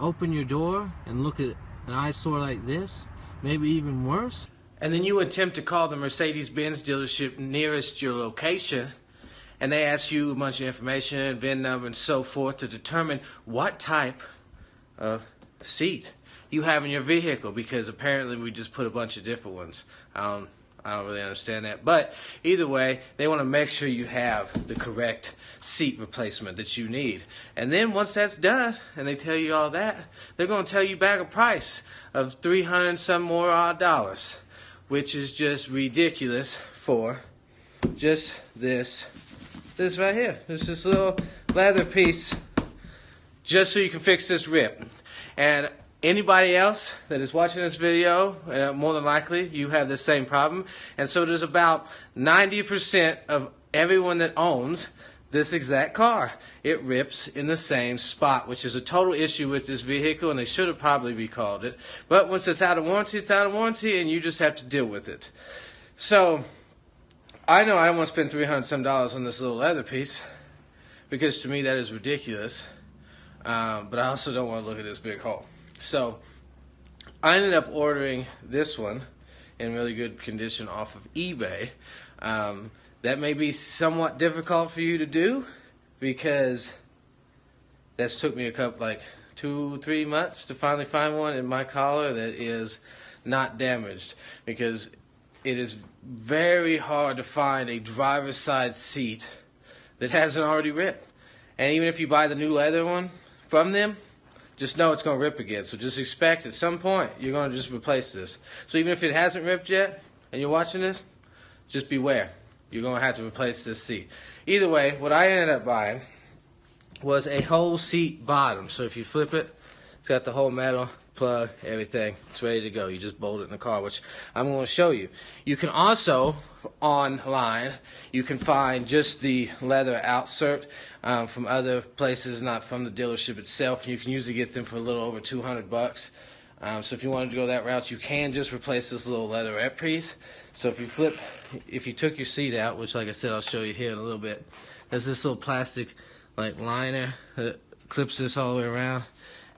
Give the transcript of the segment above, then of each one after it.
open your door and look at an eyesore like this, maybe even worse. And then you attempt to call the Mercedes-Benz dealership nearest your location, and they ask you a bunch of information, VIN number, and so forth to determine what type of seat you have in your vehicle, because apparently we just put a bunch of different ones. I don't really understand that. But either way, they want to make sure you have the correct seat replacement that you need. And then once that's done, and they tell you all that, they're going to tell you back a price of $300 and some more odd dollars, which is just ridiculous for just this right here. Just this little leather piece, just so you can fix this rip. And anybody else that is watching this video, more than likely you have the same problem, and so does about 90% of everyone that owns this exact car. It rips in the same spot, which is a total issue with this vehicle, and they should have probably recalled it. But once it's out of warranty, it's out of warranty, and you just have to deal with it. So I know I don't want to spend $300 some on this little leather piece, because to me that is ridiculous. But I also don't want to look at this big hole. So I ended up ordering this one in really good condition off of eBay. That may be somewhat difficult for you to do, because that's took me a couple, like 2-3 months to finally find one in my collar that is not damaged, because it is very hard to find a driver's side seat that hasn't already ripped. And even if you buy the new leather one from them, just know it's going to rip again. So just expect at some point you're going to just replace this. So even if it hasn't ripped yet and you're watching this, just beware. You're going to have to replace this seat. Either way, what I ended up buying was a whole seat bottom. So if you flip it, it's got the whole metal, plug, everything. It's ready to go. You just bolt it in the car, which I'm going to show you. You can also, online, you can find just the leather outsert from other places, not from the dealership itself. You can usually get them for a little over $200. So if you wanted to go that route, you can just replace this little leatherette piece. So if you took your seat out, which like I said, I'll show you here in a little bit, there's this little plastic like liner that clips this all the way around,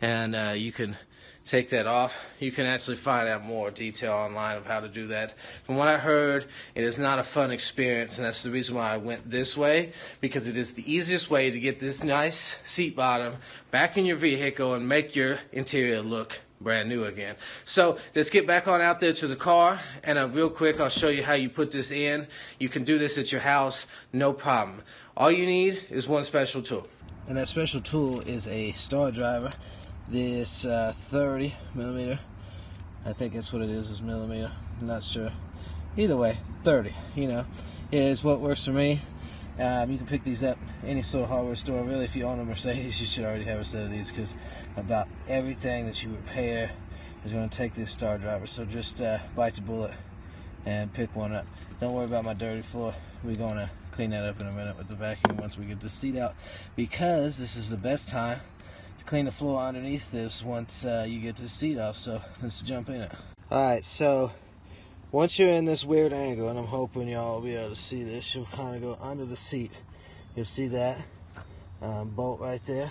and you can take that off. You can actually find out more detail online of how to do that. From what I heard, it is not a fun experience, and that's the reason why I went this way, because it is the easiest way to get this nice seat bottom back in your vehicle and make your interior look brand new again. So let's get back on out there to the car, and real quick I'll show you how you put this in. You can do this at your house, no problem. All you need is one special tool, and that special tool is a star driver. This 30 millimeter, I think that's what it is millimeter, I'm not sure. Either way, 30, you know, is what works for me. You can pick these up any sort of hardware store. Really, if you own a Mercedes, you should already have a set of these, because about everything that you repair is going to take this star driver. So just bite the bullet and pick one up. Don't worry about my dirty floor. We're going to clean that up in a minute with the vacuum once we get the seat out, because this is the best time to clean the floor underneath this once you get the seat off. So let's jump in it. Alright, so once you're in this weird angle, and I'm hoping y'all will be able to see this, you'll kind of go under the seat. You'll see that bolt right there.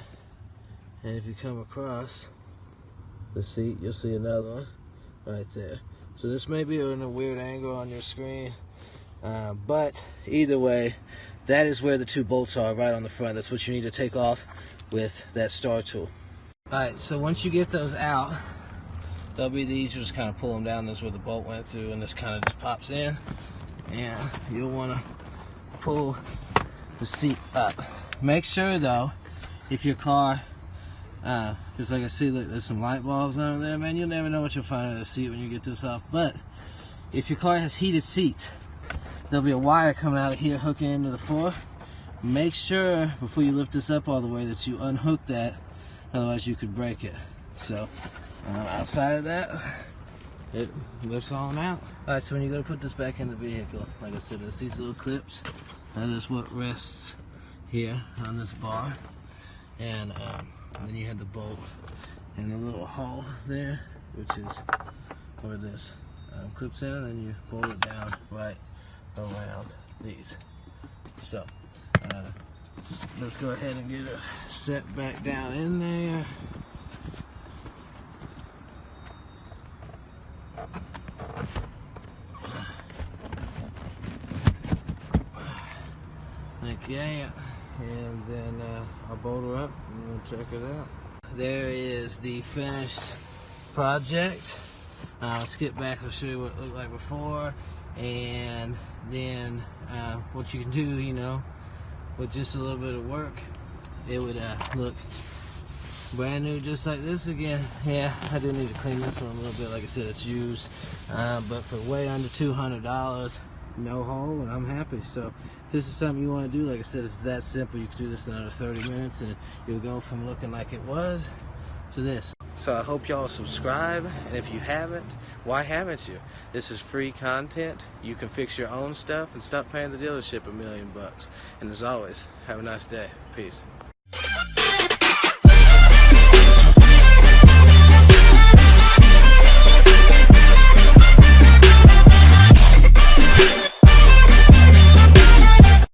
And if you come across the seat, you'll see another one right there. So this may be in a weird angle on your screen, but either way, that is where the two bolts are, right on the front. That's what you need to take off with that star tool. Alright, so once you get those out, they'll be these. You just kind of pull them down. This is where the bolt went through, and this kind of just pops in. And you'll want to pull the seat up. Make sure though, if your car, because like I see, look, there's some light bulbs under there, man. You'll never know what you'll find under the seat when you get this off. But if your car has heated seats, there'll be a wire coming out of here hooking into the floor. Make sure before you lift this up all the way that you unhook that, otherwise you could break it. So outside of that, it lifts on out. Alright, so when you go to put this back in the vehicle, like I said, there's these little clips. That is what rests here on this bar. And then you have the bolt and the little hole there, which is where this clips in, and then you bolt it down right around these. So let's go ahead and get it set back down in there. Yeah, and then I'll bolt her up and we'll check it out. There is the finished project. I'll skip back, I'll show you what it looked like before, and then what you can do, you know, with just a little bit of work, it would look brand new just like this again. Yeah, I do need to clean this one a little bit. Like I said, it's used, but for way under $200, no hole, and I'm happy. So if this is something you want to do, like I said, it's that simple. You can do this in under 30 minutes and you'll go from looking like it was to this. So I hope y'all subscribe, and if you haven't, why haven't you? This is free content. You can fix your own stuff and stop paying the dealership $1 million. And as always, have a nice day. Peace.